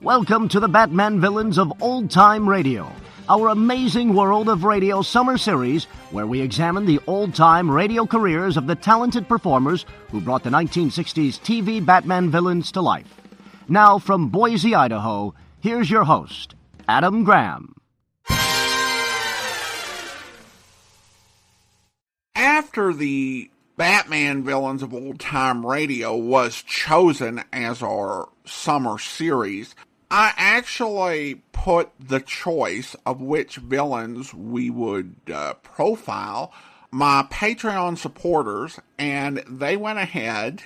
Welcome to the Batman Villains of Old Time Radio, our amazing world of radio summer series where we examine the old-time radio careers of the talented performers who brought the 1960s TV Batman villains to life. Now, from Boise, Idaho, here's your host, Adam Graham. After the Batman Villains of Old Time Radio was chosen as our summer series, I actually put the choice of which villains we would profile my Patreon supporters, and they went ahead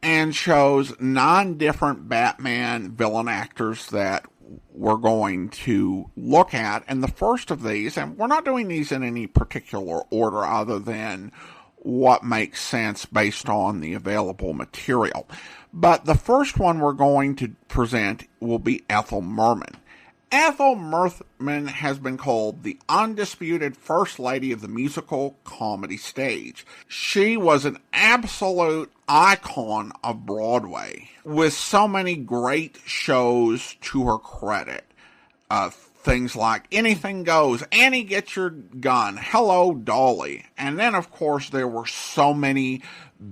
and chose 9 different Batman villain actors that we're going to look at. And the first of these, and we're not doing these in any particular order other than what makes sense based on the available material. But the first one we're going to present will be Ethel Merman. Ethel Merman has been called the undisputed First Lady of the musical comedy stage. She was an absolute icon of Broadway, with so many great shows to her credit. Things like Anything Goes, Annie Get Your Gun, Hello Dolly. And then, of course, there were so many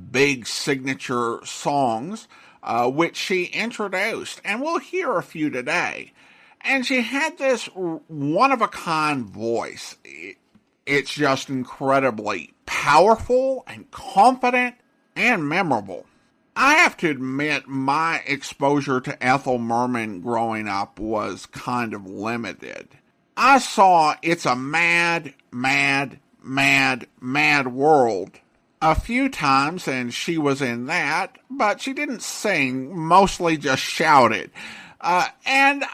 big signature songs which she introduced. And we'll hear a few today. And she had this one-of-a-kind voice. It's just incredibly powerful and confident and memorable. I have to admit, my exposure to Ethel Merman growing up was kind of limited. I saw It's a Mad, Mad, Mad, Mad World a few times, and she was in that, but she didn't sing, mostly just shouted. And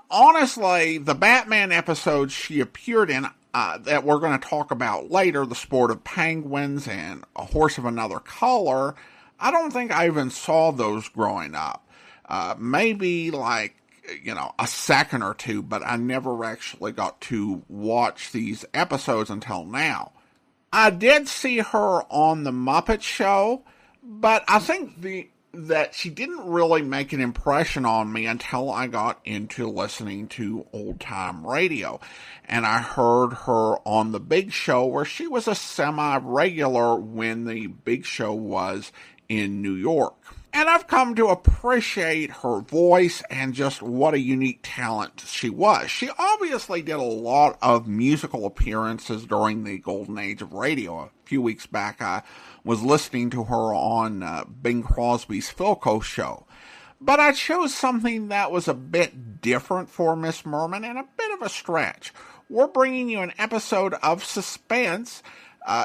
honestly, the Batman episodes she appeared in that we're going to talk about later, The Sport of Penguins and A Horse of Another Color, I don't think I even saw those growing up. Maybe a second or two, but I never actually got to watch these episodes until now. I did see her on The Muppet Show, but I think that she didn't really make an impression on me until I got into listening to old-time radio. And I heard her on The Big Show, where she was a semi-regular when The Big Show was in New York. And I've come to appreciate her voice and just what a unique talent she was. She obviously did a lot of musical appearances during the golden age of radio. A few weeks back, I was listening to her on Bing Crosby's Philco show. But I chose something that was a bit different for Miss Merman and a bit of a stretch. We're bringing you an episode of Suspense,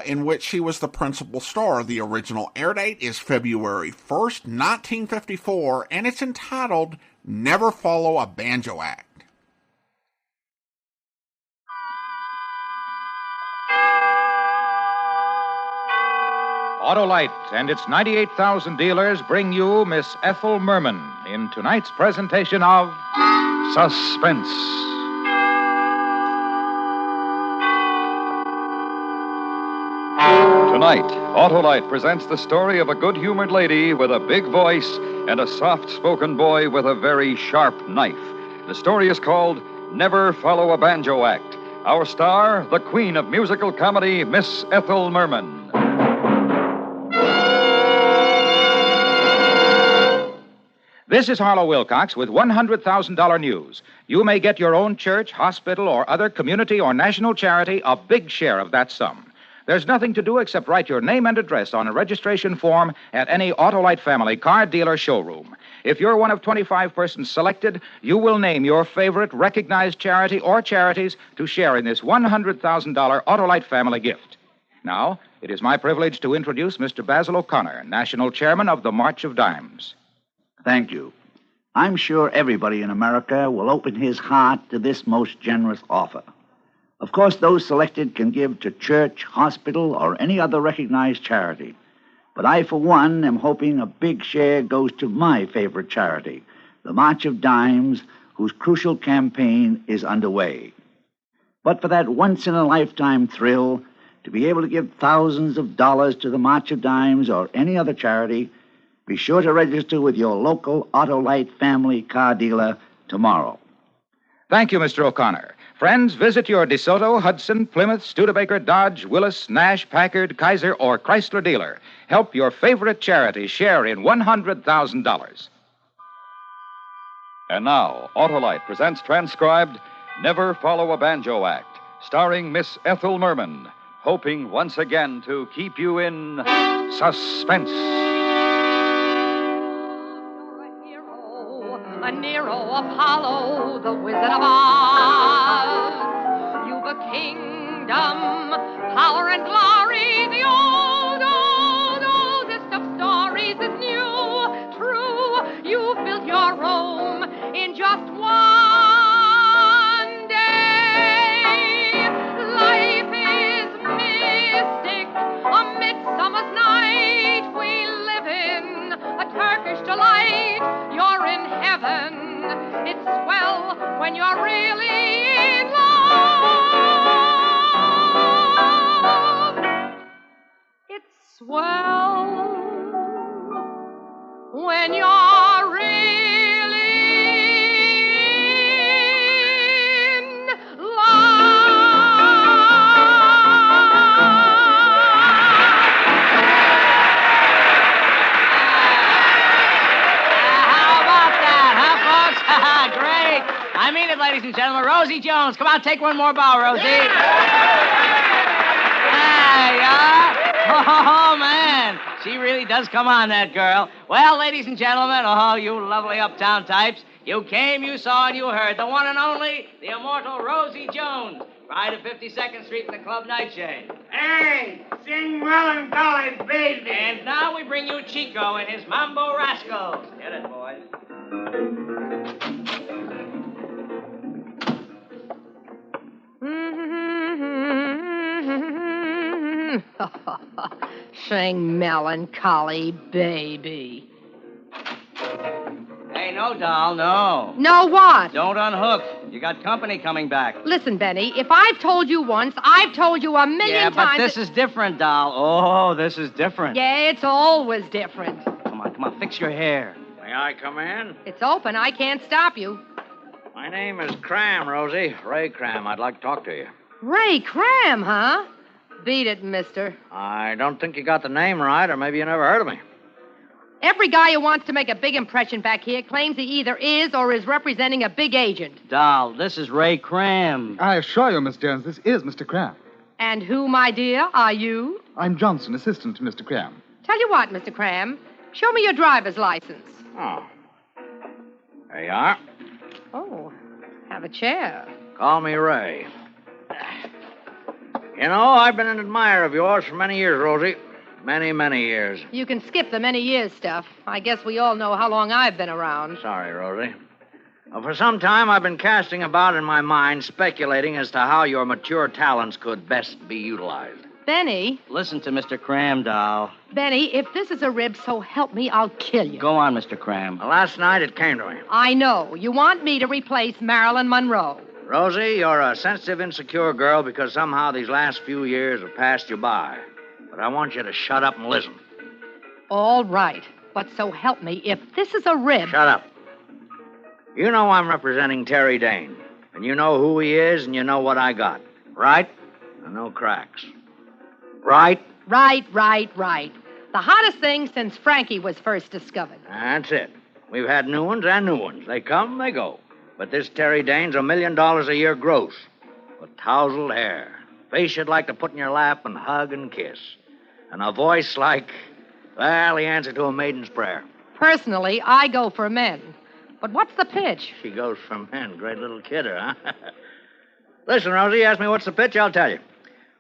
in which she was the principal star. The original air date is February 1st, 1954, and it's entitled Never Follow a Banjo Act. Autolite and its 98,000 dealers bring you Miss Ethel Merman in tonight's presentation of Suspense. Tonight, Autolite presents the story of a good-humored lady with a big voice and a soft-spoken boy with a very sharp knife. The story is called Never Follow a Banjo Act. Our star, the queen of musical comedy, Miss Ethel Merman. This is Harlow Wilcox with $100,000 news. You may get your own church, hospital, or other community or national charity a big share of that sum. There's nothing to do except write your name and address on a registration form at any Autolite family car dealer showroom. If you're one of 25 persons selected, you will name your favorite recognized charity or charities to share in this $100,000 Autolite family gift. Now, it is my privilege to introduce Mr. Basil O'Connor, National Chairman of the March of Dimes. Thank you. I'm sure everybody in America will open his heart to this most generous offer. Of course, those selected can give to church, hospital, or any other recognized charity. But I, for one, am hoping a big share goes to my favorite charity, the March of Dimes, whose crucial campaign is underway. But for that once-in-a-lifetime thrill, to be able to give thousands of dollars to the March of Dimes or any other charity, be sure to register with your local Autolite family car dealer tomorrow. Thank you, Mr. O'Connor. Friends, visit your DeSoto, Hudson, Plymouth, Studebaker, Dodge, Willis, Nash, Packard, Kaiser, or Chrysler dealer. Help your favorite charity share in $100,000. And now, Autolite presents transcribed Never Follow a Banjo Act, starring Miss Ethel Merman, hoping once again to keep you in suspense. A Nero, Apollo, the Wizard of Oz. You've a kingdom, power and glory. The oldest of stories is new, true. You built your Rome in just one day. Life is mystic, a midsummer's night. We live in a Turkish delight. You're in heaven. It's swell when you're really in love. It's swell when you're really in love. Great. I mean it, ladies and gentlemen. Rosie Jones. Come on, take one more bow, Rosie. There you are. Oh, man. She really does come on, that girl. Well, ladies and gentlemen, oh, you lovely uptown types. You came, you saw, and you heard. The one and only, the immortal Rosie Jones. Right at 52nd Street in the Club Nightshade. Hey, sing Melancholy Baby. And now we bring you Chico and his Mambo Rascals. Get it, boys. Sing Melancholy Baby. Hey, no, doll, no. No what? Don't unhook. You got company coming back. Listen, Benny, if I've told you once, I've told you a million times. Yeah, but this is different, doll. Oh, this is different. Yeah, it's always different. Come on, fix your hair. May I come in? It's open. I can't stop you. My name is Cram, Rosie. Ray Cram. I'd like to talk to you. Ray Cram, huh? Beat it, mister. I don't think you got the name right, or maybe you never heard of me. Every guy who wants to make a big impression back here claims he either is or is representing a big agent. Doll, this is Ray Cram. I assure you, Miss Jones, this is Mr. Cram. And who, my dear, are you? I'm Johnson, assistant to Mr. Cram. Tell you what, Mr. Cram, show me your driver's license. Oh. There you are. Oh, have a chair. Call me Ray. You know, I've been an admirer of yours for many years, Rosie. Many, many years. You can skip the many years stuff. I guess we all know how long I've been around. Sorry, Rosie. Well, for some time, I've been casting about in my mind, speculating as to how your mature talents could best be utilized. Benny. Listen to Mr. Cram, doll. Benny, if this is a rib, so help me, I'll kill you. Go on, Mr. Cram. Well, last night it came to me. I know. You want me to replace Marilyn Monroe. Rosie, you're a sensitive, insecure girl because somehow these last few years have passed you by. But I want you to shut up and listen. All right. But so help me, if this is a rib... Shut up. You know I'm representing Terry Dane. And you know who he is, and you know what I got. Right? And no cracks. Right? Right. The hottest thing since Frankie was first discovered. That's it. We've had new ones and new ones. They come, they go. But this Terry Dane's $1 million a year gross. With tousled hair. Face you'd like to put in your lap and hug and kiss. And a voice like, well, the answer to a maiden's prayer. Personally, I go for men. But what's the pitch? She goes for men. Great little kidder, huh? Listen, Rosie, ask me what's the pitch, I'll tell you.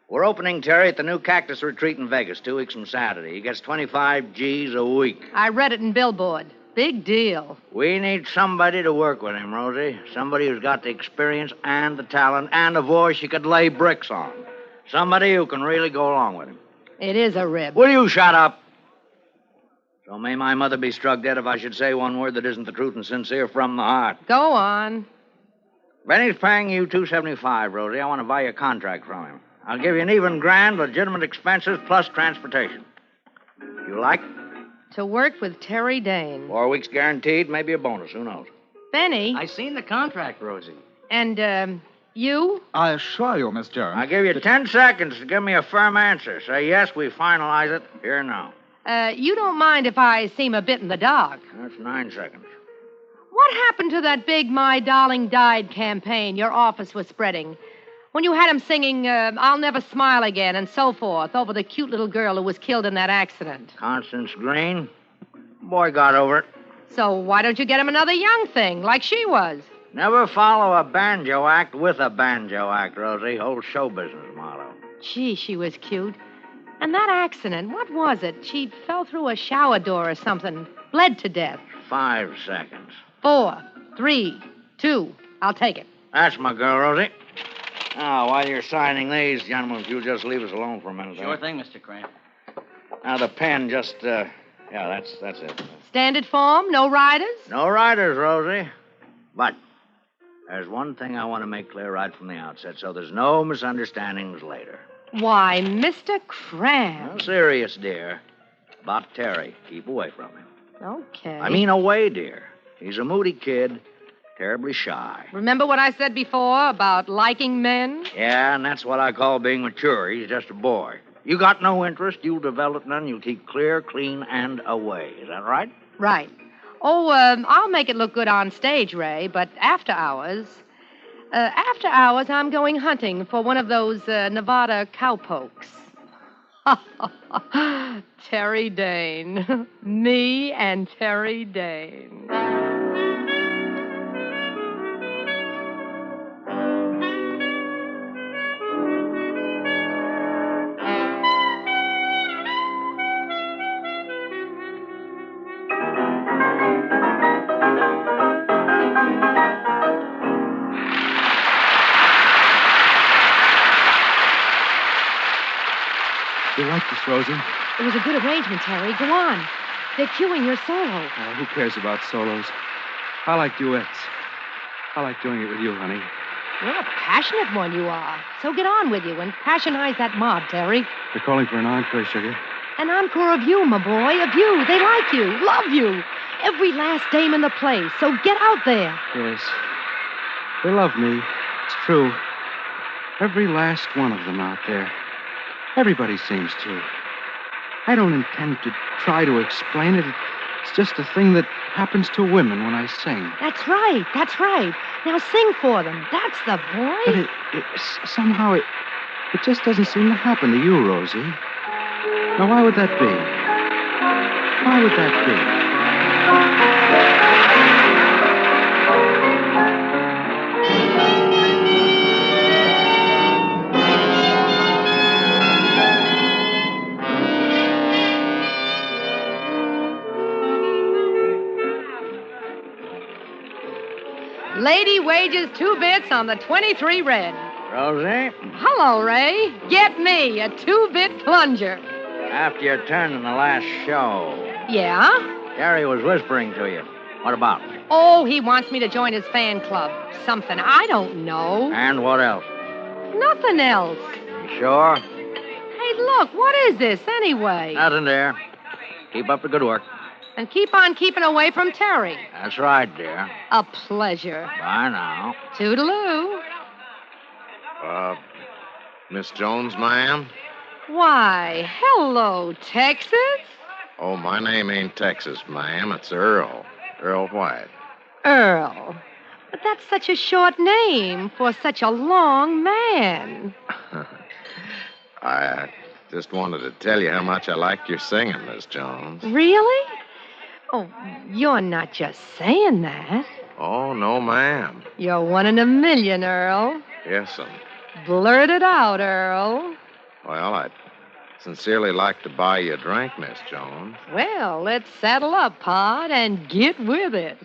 We're opening Terry at the new Cactus Retreat in Vegas 2 weeks from Saturday. He gets 25 G's a week. I read it in Billboard. Big deal. We need somebody to work with him, Rosie. Somebody who's got the experience and the talent and a voice you could lay bricks on. Somebody who can really go along with him. It is a rib. Will you shut up? So may my mother be struck dead if I should say one word that isn't the truth and sincere from the heart. Go on. Benny's paying you $275, Rosie. I want to buy you a contract from him. I'll give you an even grand, legitimate expenses plus transportation. You like? To work with Terry Dane. 4 weeks guaranteed, maybe a bonus. Who knows? Benny? I seen the contract, Rosie. And, you? I assure you, Miss Jones. I give you 10 seconds to give me a firm answer. Say yes, we finalize it here now. You don't mind if I seem a bit in the dark. That's 9 seconds. What happened to that big My Darling Died campaign your office was spreading? When you had him singing, I'll Never Smile Again and so forth over the cute little girl who was killed in that accident. Constance Green. Boy got over it. So why don't you get him another young thing, like she was? Never follow a banjo act with a banjo act, Rosie. Old show business motto. Gee, she was cute. And that accident, what was it? She fell through a shower door or something. Bled to death. 5 seconds. 4, 3, 2. I'll take it. That's my girl, Rosie. Now, while you're signing these, gentlemen, if you'll just leave us alone for a minute. Sure thing, Mr. Crane. Now, the pen just, yeah, that's it. Standard form, no riders? No riders, Rosie. But there's one thing I want to make clear right from the outset, so there's no misunderstandings later. Why, Mr. Cram. No, serious, dear. About Terry. Keep away from him. Okay. I mean away, dear. He's a moody kid, terribly shy. Remember what I said before about liking men? Yeah, and that's what I call being mature. He's just a boy. You got no interest, you'll develop none, you'll keep clear, clean, and away. Is that right? Right. Oh, I'll make it look good on stage, Ray, but after hours... after hours, I'm going hunting for one of those Nevada cowpokes. Terry Dane. Me and Terry Dane. You like this, Rosie? It was a good arrangement, Terry. Go on. They're cueing your solo. Who cares about solos? I like duets. I like doing it with you, honey. What a passionate one you are. So get on with you and passionize that mob, Terry. They're calling for an encore, sugar. An encore of you, my boy, of you. They like you, love you. Every last dame in the place. So get out there. Yes. They love me. It's true. Every last one of them out there. Everybody seems to. I don't intend to try to explain it. It's just a thing that happens to women when I sing. That's right. That's right. Now sing for them. That's the boy. But somehow it just doesn't seem to happen to you, Rosie. Now, why would that be? Why would that be? Lady wages 2 bits on the 23 red. Rosie? Hello, Ray. Get me a 2-bit plunger. After your turn in the last show, Yeah? Terry was whispering to you. What about? Oh, he wants me to join his fan club. Something I don't know. And what else? Nothing else. You sure? Hey, look, what is this anyway? Nothing there. Keep up the good work. And keep on keeping away from Terry. That's right, dear. A pleasure. Bye now. Toodaloo. Miss Jones, ma'am? Why, hello, Texas. Oh, my name ain't Texas, ma'am. It's Earl. Earl White. Earl. But that's such a short name for such a long man. I just wanted to tell you how much I liked your singing, Miss Jones. Really? Oh, you're not just saying that. Oh, no, ma'am. You're 1 in a million, Earl. Yes'm. Blurt it out, Earl. Well, I'd sincerely like to buy you a drink, Miss Jones. Well, let's saddle up, Pod, and get with it.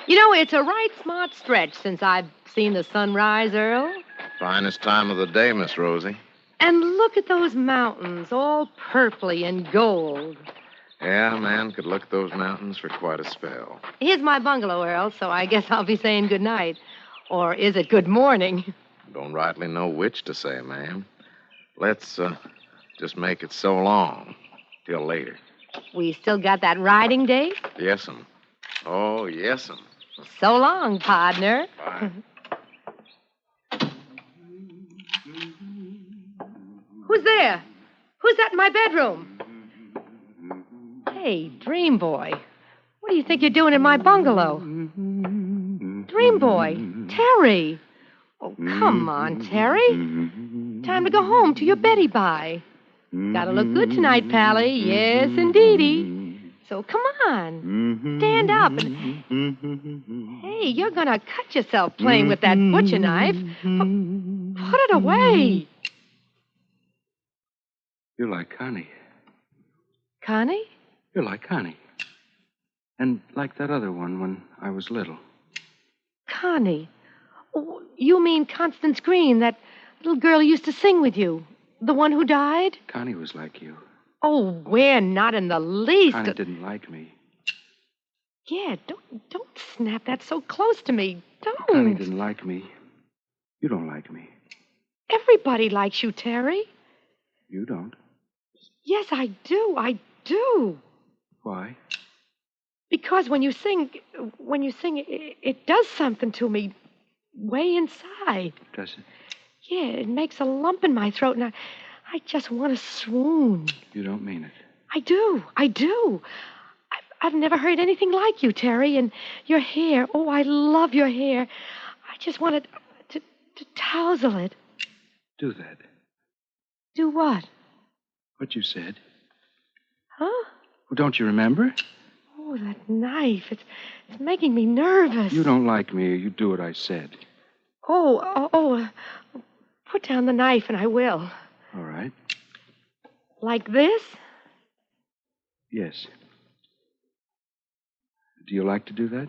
You know, it's a right smart stretch since I've seen the sunrise, Earl. Finest time of the day, Miss Rosie. And look at those mountains, all purply and gold. Yeah, a man could look at those mountains for quite a spell. Here's my bungalow, Earl, so I guess I'll be saying good night. Or is it good morning? Don't rightly know which to say, ma'am. Let's just make it so long. Till later. We still got that riding date? Yes'm. Oh, yes'm. So long, partner. Bye. Who's there? Who's that in my bedroom? Hey, Dream Boy. What do you think you're doing in my bungalow? Dream Boy, Terry. Oh, come on, Terry. Time to go home to your Betty Bye. Gotta look good tonight, Pally. Yes, indeedy. So come on. Stand up and... Hey, you're gonna cut yourself playing with that butcher knife. Put it away. You're like Connie. Connie? You're like Connie. And like that other one when I was little. Connie? Oh, you mean Constance Green, that little girl who used to sing with you? The one who died? Connie was like you. Oh, we're not in the least. Connie didn't like me. Yeah, don't snap that so close to me. Don't. Connie didn't like me. You don't like me. Everybody likes you, Terry. You don't. Yes, I do. I do. Why? Because when you sing, it does something to me way inside. Does it? Yeah, it makes a lump in my throat, and I just want to swoon. You don't mean it. I do. I've never heard anything like you, Terry, and your hair. Oh, I love your hair. I just wanted to tousle it. Do that. Do what? What you said. Huh? Well, don't you remember? Oh, that knife. It's making me nervous. You don't like me, or you do what I said. Put down the knife and I will. All right. Like this? Yes. Do you like to do that?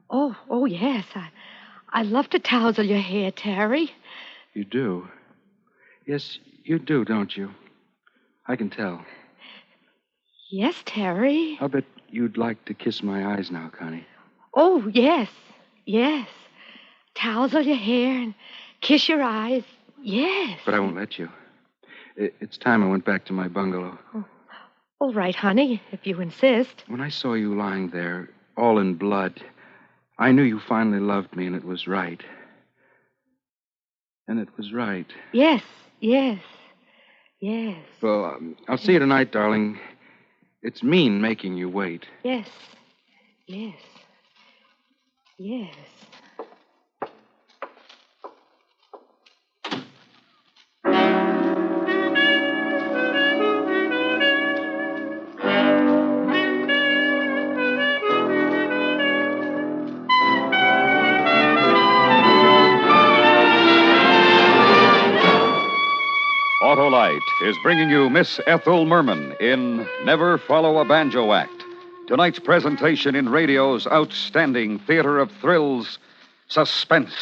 Oh, yes. I love to tousle your hair, Terry. You do? Yes, you do, don't you? I can tell. Yes, Terry. I'll bet you'd like to kiss my eyes now, Connie. Oh, yes. Tousle your hair and kiss your eyes. Yes. But I won't let you. It's time I went back to my bungalow. Oh, all right, honey, if you insist. When I saw you lying there, all in blood, I knew you finally loved me, and it was right. And it was right. Yes. Well, I'll see you tonight, darling. It's mean making you wait. Yes. Autolite is bringing you Miss Ethel Merman in Never Follow a Banjo Act. Tonight's presentation in radio's outstanding theater of thrills, Suspense.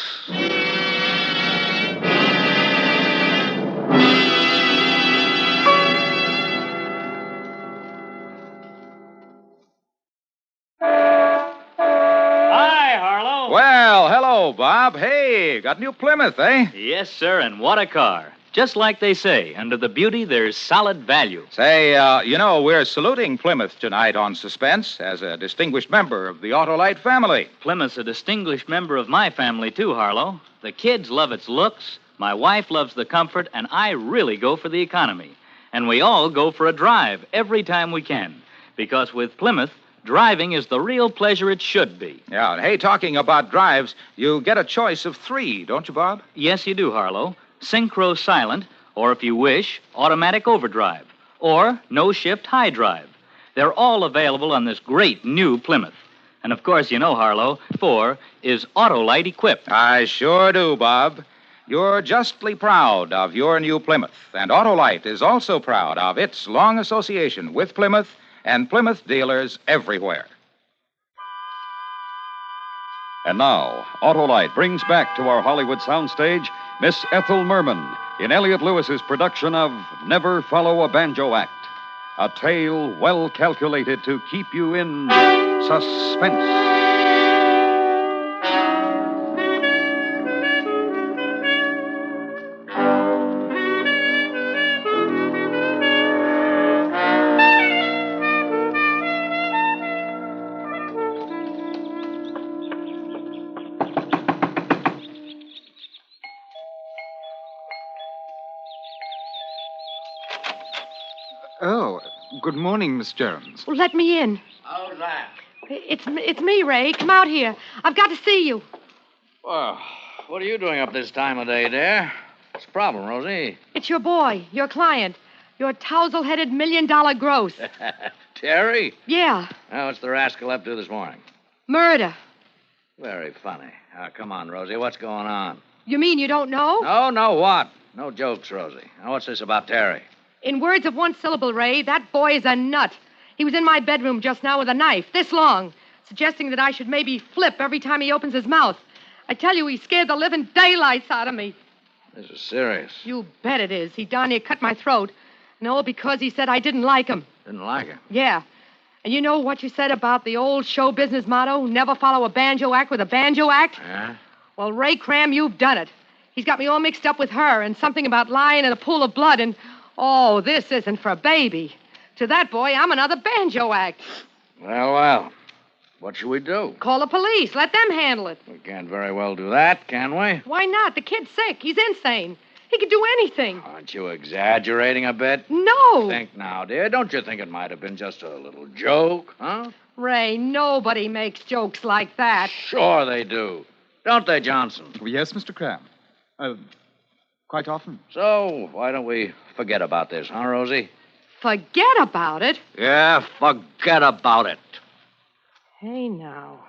Hi, Harlow. Well, hello, Bob. Hey, got a new Plymouth, eh? Yes, sir, and what a car. Just like they say, under the beauty, there's solid value. Say, we're saluting Plymouth tonight on Suspense as a distinguished member of the Autolite family. Plymouth's a distinguished member of my family, too, Harlow. The kids love its looks, my wife loves the comfort, and I really go for the economy. And we all go for a drive every time we can. Because with Plymouth, driving is the real pleasure it should be. Yeah, and hey, talking about drives, you get a choice of 3, don't you, Bob? Yes, you do, Harlow. Synchro silent, or if you wish, automatic overdrive, or no-shift high drive. They're all available on this great new Plymouth. And of course, you know, Harlow, 4 is Autolite equipped. I sure do, Bob. You're justly proud of your new Plymouth, and Autolite is also proud of its long association with Plymouth and Plymouth dealers everywhere. And now, Autolite brings back to our Hollywood soundstage Miss Ethel Merman in Elliot Lewis's production of Never Follow a Banjo Act. A tale well calculated to keep you in suspense. Oh, good morning, Miss Jones. Well, let me in. How's that? It's me, Ray. Come out here. I've got to see you. Well, what are you doing up this time of day, dear? What's the problem, Rosie? It's your boy, your client, your tousle-headed $1 million gross. Terry? Yeah, Oh, what's the rascal up to this morning? murder. Very funny. Come on, Rosie. What's going on? You mean you don't know? No, what? No jokes, Rosie. Now, what's this about Terry? In words of one syllable, Ray, that boy is a nut. He was in my bedroom just now with a knife, this long, suggesting that I should maybe flip every time he opens his mouth. I tell you, he scared the living daylights out of me. This is serious. You bet it is. He darn near cut my throat. And all because he said I didn't like him. Didn't like him? Yeah. And you know what you said about the old show business motto, never follow a Banjo Act with a Banjo Act? Yeah? Well, Ray Cram, you've done it. He's got me all mixed up with her and something about lying in a pool of blood and... Oh, this isn't for baby. To that boy, I'm another Banjo Act. Well. What should we do? Call the police. Let them handle it. We can't very well do that, can we? Why not? The kid's sick. He's insane. He could do anything. Aren't you exaggerating a bit? No. Think now, dear. Don't you think it might have been just a little joke, huh? Ray, nobody makes jokes like that. Sure they do. Don't they, Johnson? Yes, Mr. Cram. Quite often. So, why don't we forget about this, huh, Rosie? Forget about it? Yeah, forget about it. Hey, now.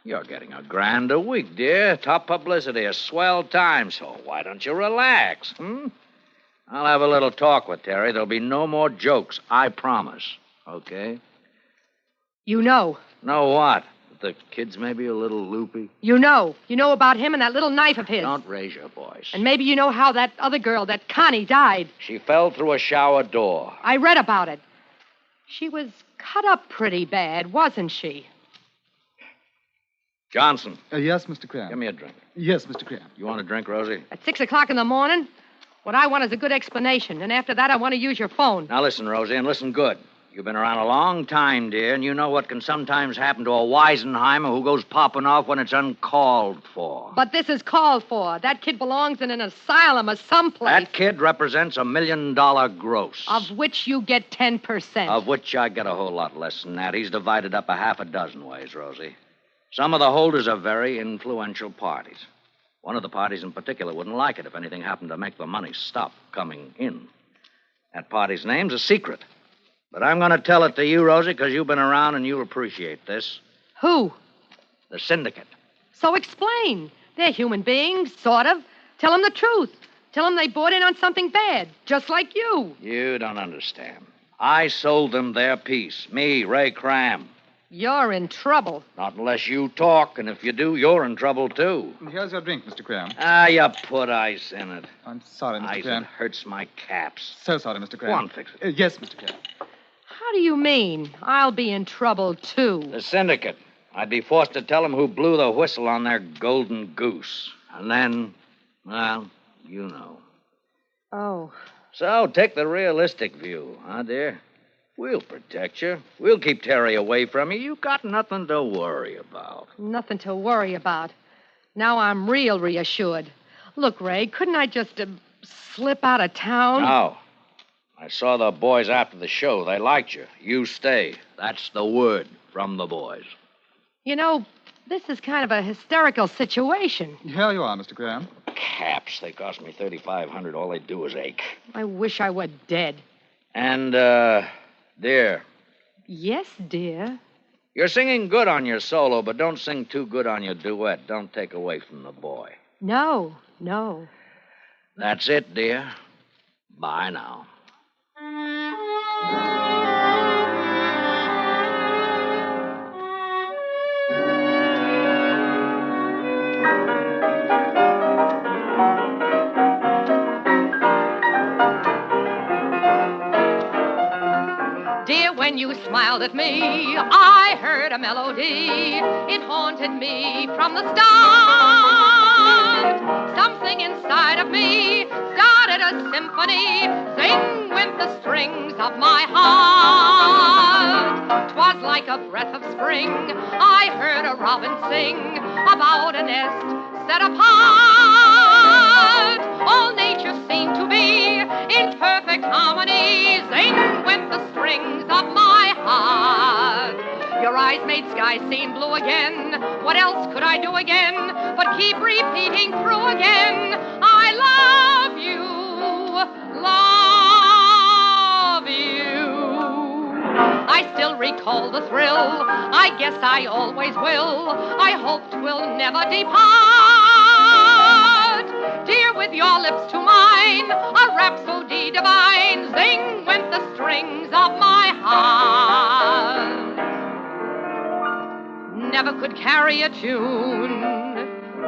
You're getting $1,000 a week, dear. Top publicity, a swell time, so why don't you relax, I'll have a little talk with Terry. There'll be no more jokes, I promise. Okay? You know. Know what? The kid's maybe a little loopy. You know. You know about him and that little knife of his. Don't raise your voice. And maybe you know how that other girl, that Connie, died. She fell through a shower door. I read about it. She was cut up pretty bad, wasn't she? Johnson. Yes, Mr. Cram. Give me a drink. Yes, Mr. Cram. You want a drink, Rosie? At 6 o'clock in the morning? What I want is a good explanation. And after that, I want to use your phone. Now listen, Rosie, and listen good. You've been around a long time, dear, and you know what can sometimes happen to a Weisenheimer who goes popping off when it's uncalled for. But this is called for. That kid belongs in an asylum or someplace. That kid represents $1 million gross. Of which you get 10%. Of which I get a whole lot less than that. He's divided up a half a dozen ways, Rosie. Some of the holders are very influential parties. One of the parties in particular wouldn't like it if anything happened to make the money stop coming in. That party's name's a secret. But I'm going to tell it to you, Rosie, because you've been around and you'll appreciate this. Who? The syndicate. So explain. They're human beings, sort of. Tell them the truth. Tell them they bought in on something bad, just like you. You don't understand. I sold them their piece. Me, Ray Cram. You're in trouble. Not unless you talk, and if you do, you're in trouble, too. Here's your drink, Mr. Cram. You put ice in it. I'm sorry, Mr. Ice Cram. hurts my caps. So sorry, Mr. Cram. Go on, fix it. Yes, Mr. Cram. How do you mean? I'll be in trouble, too. The syndicate. I'd be forced to tell them who blew the whistle on their golden goose. And then, well, you know. Oh. So take the realistic view, huh, dear? We'll protect you. We'll keep Terry away from you. You've got nothing to worry about. Nothing to worry about. Now I'm real reassured. Look, Ray, couldn't I just slip out of town? No. I saw the boys after the show. They liked you. You stay. That's the word from the boys. You know, this is kind of a hysterical situation. Here you are, Mr. Cram. Caps. They cost me $3,500. All they do is ache. I wish I were dead. And, dear. Yes, dear. You're singing good on your solo, but don't sing too good on your duet. Don't take away from the boy. No. That's it, dear. Bye now. smiled at me, I heard a melody. It haunted me from the start. Something inside of me started a symphony. Zing went the strings of my heart. 'Twas like a breath of spring. I heard a robin sing about a nest set apart. All nature seemed to be in perfect harmony. Zing went the strings of my heart. Your eyes made sky seem blue again. What else could I do again but keep repeating through again? I love you, love you. I still recall the thrill. I guess I always will. I hope 'twill never depart. Dear, with your lips to mine, a rhapsody divine. Zing went the strings of my heart. Never could carry a tune,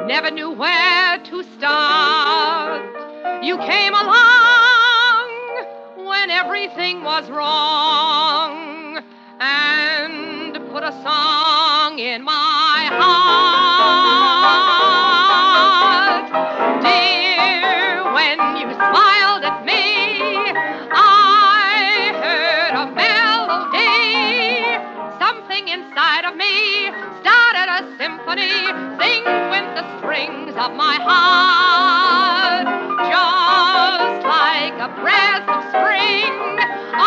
never knew where to start. You came along when everything was wrong and put a song in my heart. Dear, when you smiled at me, I heard a melody. Something inside of me started a symphony. Sing went the strings of my heart. Just like a breath of spring, I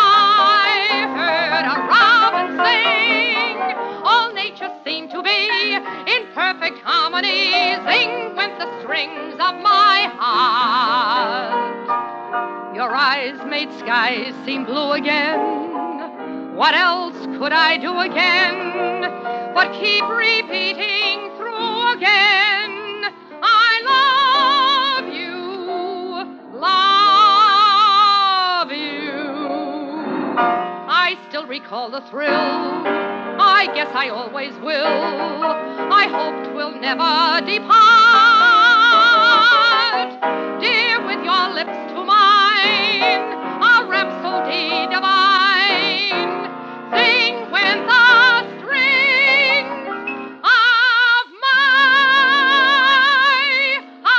heard a robin sing. All nature seemed to be in perfect harmony. Sing went the strings of my heart. Your eyes made skies seem blue again. What else could I do again but keep repeating through again? I love you, love you. I still recall the thrill. I guess I always will. I hope 'twill never depart. Dear, with your lips to mine, a rhapsody divine. Sing when the strings of my heart.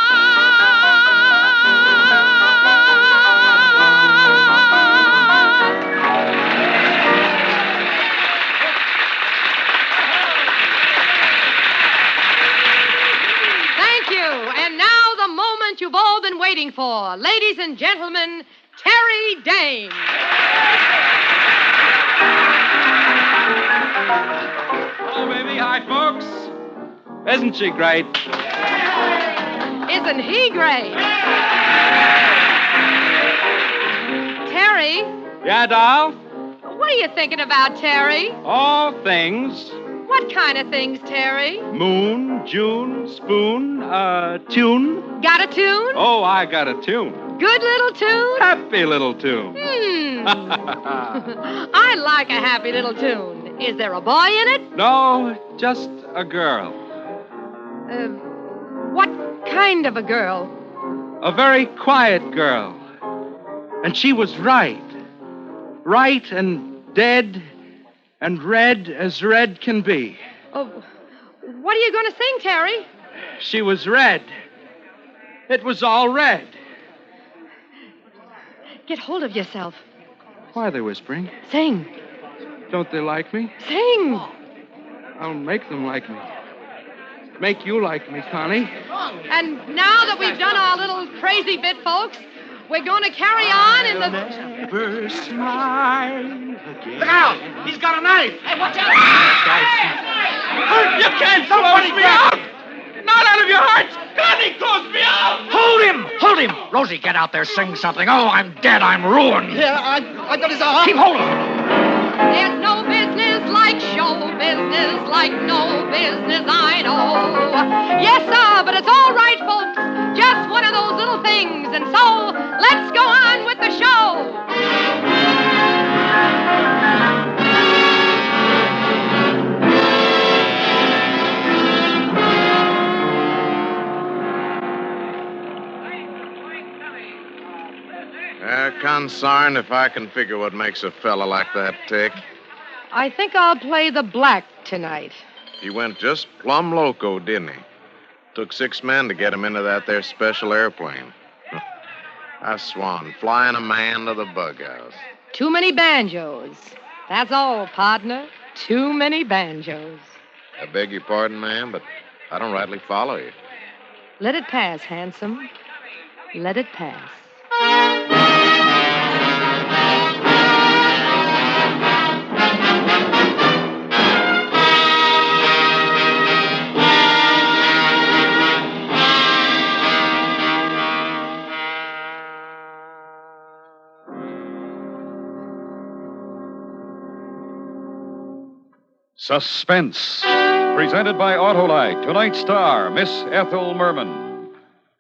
Thank you. And now the moment you've all been waiting for. Ladies and gentlemen, Terry Dane. Hello, baby. Hi, folks. Isn't she great? Isn't he great? Terry, Yeah, doll? what are you thinking about, Terry? All things. What kind of things, Terry? Moon, June, spoon, tune. Got a tune? Oh, I got a tune. Good little tune? Happy little tune. I like a happy little tune. Is there a boy in it? No, just a girl. What kind of a girl? A very quiet girl. And she was right. Right and dead and red as red can be. Oh, what are you going to sing, Terry? She was red. It was all red. Get hold of yourself. Why are they whispering? Sing. Don't they like me? Sing. I'll make them like me. Make you like me, Connie. And now that we've done our little crazy bit, folks, we're going to carry on in the... Never smile again. Look out! He's got a knife! Hey, watch out! You can't close me out! Not out of your hearts! Connie, close me out! Hold him! Hold him! Rosie, get out there, sing something. Oh, I'm dead. I'm ruined. Yeah, I got his arm. Keep hold of him. There's no business like show business, like no business I know. Yes, sir, but it's all right, folks. Just one of those little things. And so, let's go on with the show. Concerned if I can figure what makes a fella like that tick. I think I'll play the black tonight. He went just plumb loco, didn't he? Took 6 men to get him into that there special airplane. I swan, flying a man to the bug house. Too many banjos. That's all, partner. Too many banjos. I beg your pardon, ma'am, but I don't rightly follow you. Let it pass, handsome. Let it pass. Suspense, presented by Autolite. Tonight's star, Miss Ethel Merman.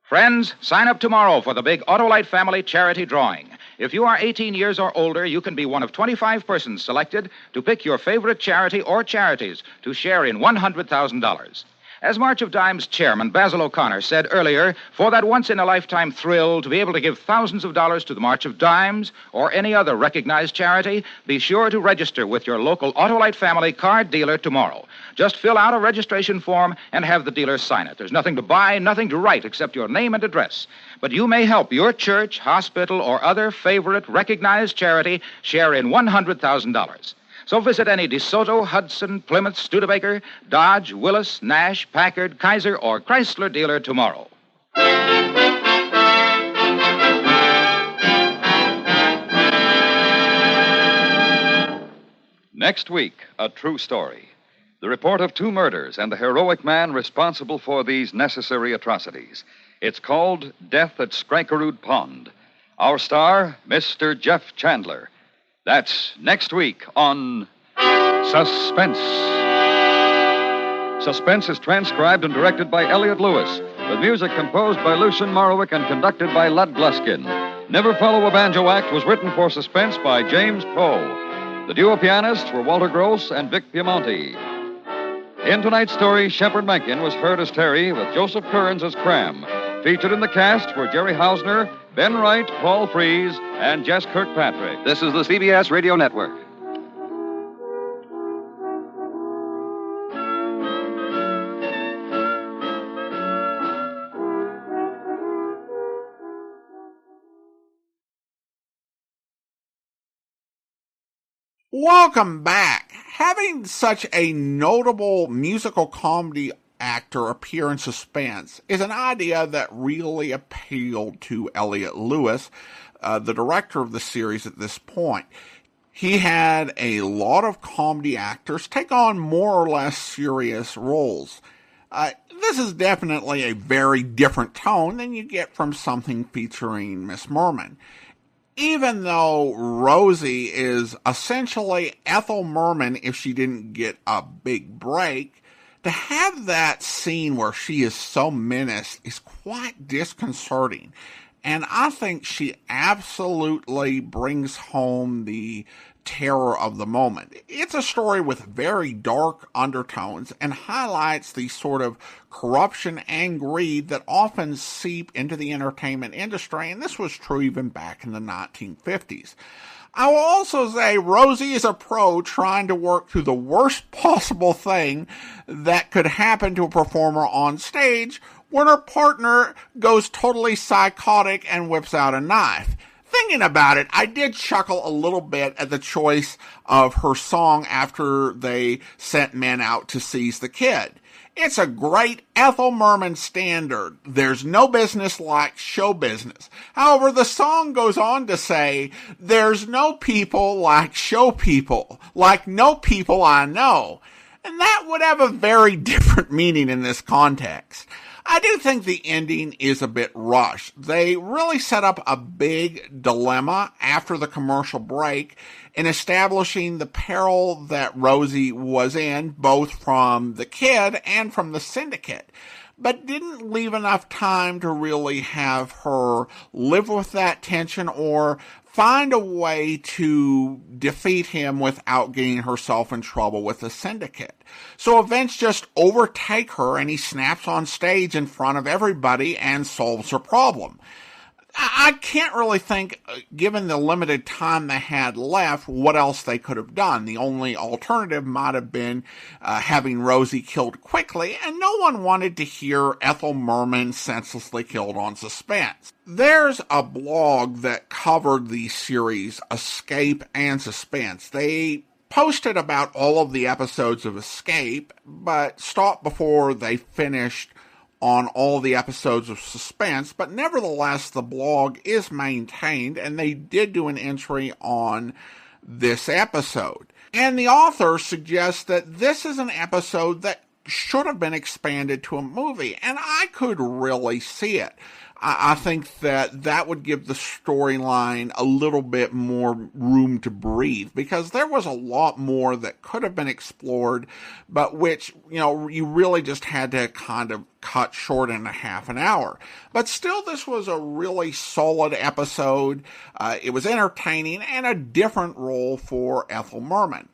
Friends, sign up tomorrow for the big Autolite Family Charity Drawing. If you are 18 years or older, you can be one of 25 persons selected to pick your favorite charity or charities to share in $100,000. As March of Dimes chairman Basil O'Connor said earlier, for that once-in-a-lifetime thrill to be able to give thousands of dollars to the March of Dimes or any other recognized charity, be sure to register with your local Autolite Family card dealer tomorrow. Just fill out a registration form and have the dealer sign it. There's nothing to buy, nothing to write except your name and address. But you may help your church, hospital, or other favorite recognized charity share in $100,000. So visit any DeSoto, Hudson, Plymouth, Studebaker, Dodge, Willis, Nash, Packard, Kaiser, or Chrysler dealer tomorrow. Next week, a true story. The report of 2 murders and the heroic man responsible for these necessary atrocities. It's called Death at Skrankerud Pond. Our star, Mr. Jeff Chandler. That's next week on Suspense. Suspense is transcribed and directed by Elliott Lewis, with music composed by Lucien Morawick and conducted by Lud Gluskin. Never Follow a Banjo Act was written for Suspense by James Poe. The duo pianists were Walter Gross and Vic Piemonte. In tonight's story, Shepard Menken was heard as Terry, with Joseph Kearns as Cram. Featured in the cast were Jerry Hausner, Ben Wright, Paul Frees, and Jess Kirkpatrick. This is the CBS Radio Network. Welcome back. Having such a notable musical comedy actor appear in Suspense is an idea that really appealed to Elliott Lewis, the director of the series at this point. He had a lot of comedy actors take on more or less serious roles. This is definitely a very different tone than you get from something featuring Miss Merman. Even though Rosie is essentially Ethel Merman if she didn't get a big break, to have that scene where she is so menaced is quite disconcerting. And I think she absolutely brings home the terror of the moment. It's a story with very dark undertones and highlights the sort of corruption and greed that often seep into the entertainment industry, and this was true even back in the 1950s. I will also say Rosie is a pro trying to work through the worst possible thing that could happen to a performer on stage when her partner goes totally psychotic and whips out a knife. Thinking about it, I did chuckle a little bit at the choice of her song after they sent men out to seize the kid. It's a great Ethel Merman standard. There's no business like show business. However, the song goes on to say, there's no people like show people, like no people I know. And that would have a very different meaning in this context. I do think the ending is a bit rushed. They really set up a big dilemma after the commercial break in establishing the peril that Rosie was in, both from the kid and from the syndicate, but didn't leave enough time to really have her live with that tension or find a way to defeat him without getting herself in trouble with the syndicate. So events just overtake her and he snaps on stage in front of everybody and solves her problem. I can't really think, given the limited time they had left, what else they could have done. The only alternative might have been having Rosie killed quickly, and no one wanted to hear Ethel Merman senselessly killed on Suspense. There's a blog that covered the series Escape and Suspense. They posted about all of the episodes of Escape, but stopped before they finished on all the episodes of Suspense, but nevertheless, the blog is maintained, and they did do an entry on this episode. And the author suggests that this is an episode that should have been expanded to a movie, and I could really see it. I think that would give the storyline a little bit more room to breathe, because there was a lot more that could have been explored, but which, you really just had to kind of cut short in a half an hour. But still, this was a really solid episode. It was entertaining and a different role for Ethel Merman.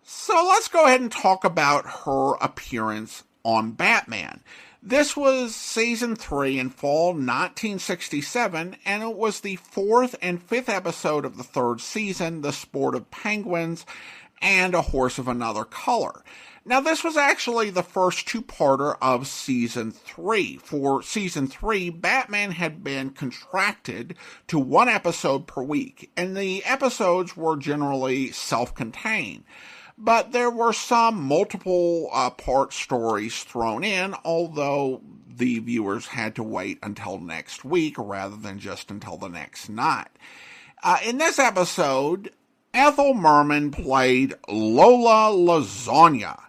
So let's go ahead and talk about her appearance on Batman. This was season 3 in fall 1967, and it was the 4th and 5th episode of the 3rd season, The Sport of Penguins and A Horse of Another Color. Now, this was actually the first two-parter of season 3. For season 3, Batman had been contracted to 1 episode per week, and the episodes were generally self-contained. But there were some multiple part stories thrown in, although the viewers had to wait until next week rather than just until the next night. In this episode, Ethel Merman played Lola Lasagna,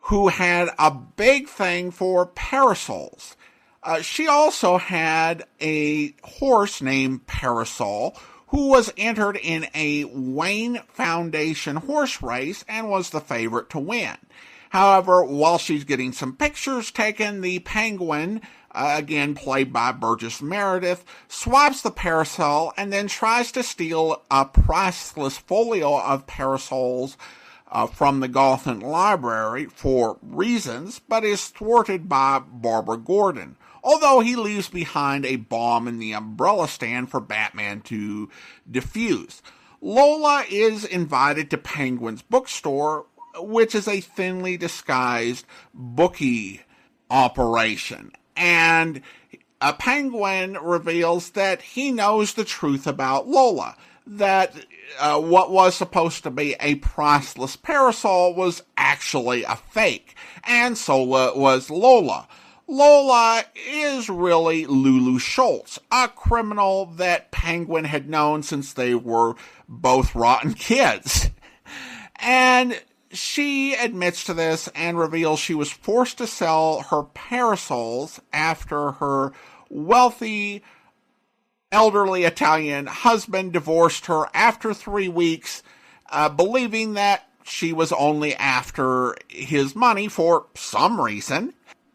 who had a big thing for parasols. She also had a horse named Parasol, who was entered in a Wayne Foundation horse race and was the favorite to win. However, while she's getting some pictures taken, the Penguin, again played by Burgess Meredith, swipes the parasol and then tries to steal a priceless folio of parasols from the Gotham Library for reasons, but is thwarted by Barbara Gordon, although he leaves behind a bomb in the umbrella stand for Batman to defuse. Lola is invited to Penguin's bookstore, which is a thinly disguised bookie operation, and a Penguin reveals that he knows the truth about Lola, that what was supposed to be a priceless parasol was actually a fake, and so was Lola. Lola is really Lulu Schultz, a criminal that Penguin had known since they were both rotten kids. And she admits to this and reveals she was forced to sell her parasols after her wealthy, elderly Italian husband divorced her after 3 weeks, believing that she was only after his money for some reason.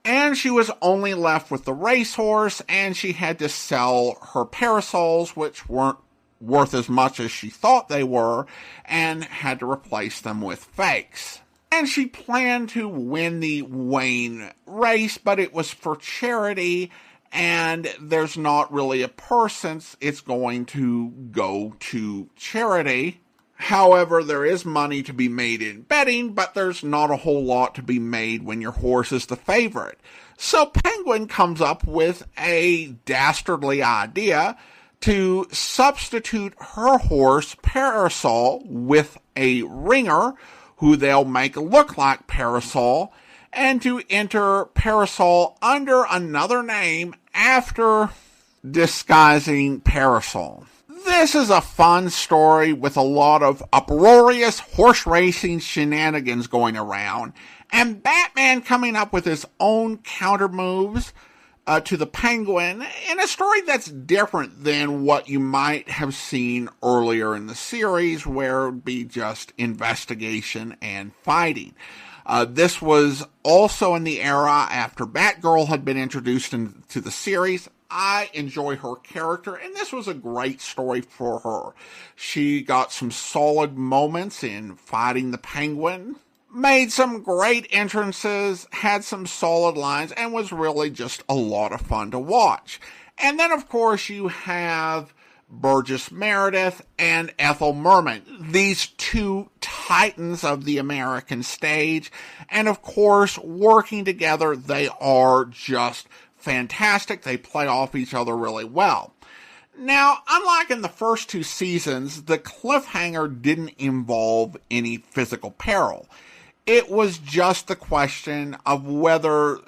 And she was only left with the racehorse, and she had to sell her parasols, which weren't worth as much as she thought they were, and had to replace them with fakes. And she planned to win the Wayne race, but it was for charity, and there's not really a purse since it's going to go to charity. However, there is money to be made in betting, but there's not a whole lot to be made when your horse is the favorite. So Penguin comes up with a dastardly idea to substitute her horse, Parasol, with a ringer, who they'll make look like Parasol, and to enter Parasol under another name after disguising Parasol. This is a fun story with a lot of uproarious horse racing shenanigans going around, and Batman coming up with his own counter moves to the Penguin in a story that's different than what you might have seen earlier in the series, where it would be just investigation and fighting. This was also in the era after Batgirl had been introduced into the series. I enjoy her character, and this was a great story for her. She got some solid moments in fighting the Penguin, made some great entrances, had some solid lines, and was really just a lot of fun to watch. And then, of course, you have Burgess Meredith and Ethel Merman, these two titans of the American stage. And, of course, working together, they are just fantastic. They play off each other really well. Now, unlike in the first two seasons, the cliffhanger didn't involve any physical peril. It was just the question of whether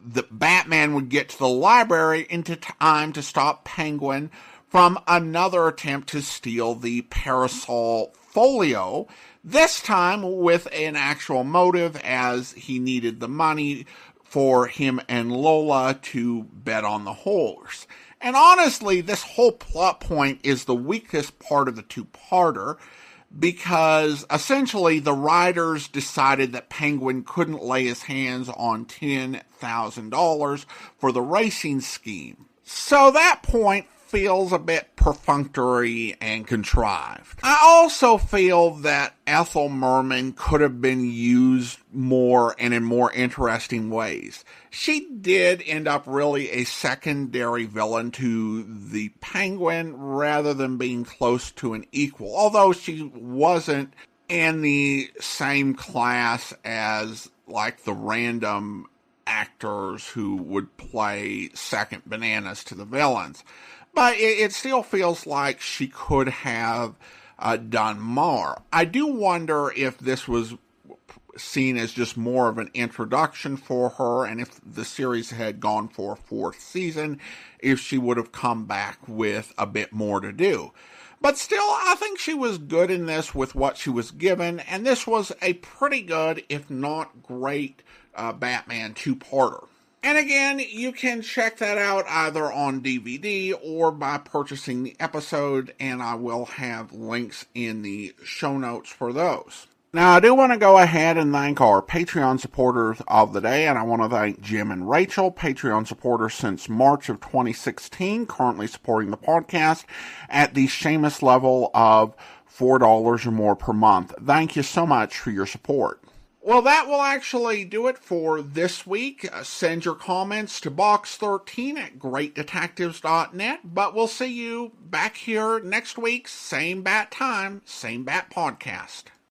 the Batman would get to the library in time to stop Penguin from another attempt to steal the Parasol Folio, this time with an actual motive, as he needed the money for him and Lola to bet on the horse. And honestly, this whole plot point is the weakest part of the two-parter, because essentially the writers decided that Penguin couldn't lay his hands on $10,000 for the racing scheme. So that point feels a bit perfunctory and contrived. I also feel that Ethel Merman could have been used more and in more interesting ways. She did end up really a secondary villain to the Penguin rather than being close to an equal, although she wasn't in the same class as like the random actors who would play second bananas to the villains. But it still feels like she could have done more. I do wonder if this was seen as just more of an introduction for her, and if the series had gone for a fourth season, if she would have come back with a bit more to do. But still, I think she was good in this with what she was given, and this was a pretty good, if not great, Batman two-parter. And again, you can check that out either on DVD or by purchasing the episode, and I will have links in the show notes for those. Now, I do want to go ahead and thank our Patreon supporters of the day, and I want to thank Jim and Rachel, Patreon supporters since March of 2016, currently supporting the podcast at the Seamus level of $4 or more per month. Thank you so much for your support. Well, that will actually do it for this week. Send your comments to box13 at greatdetectives.net, but we'll see you back here next week, same bat time, same bat podcast.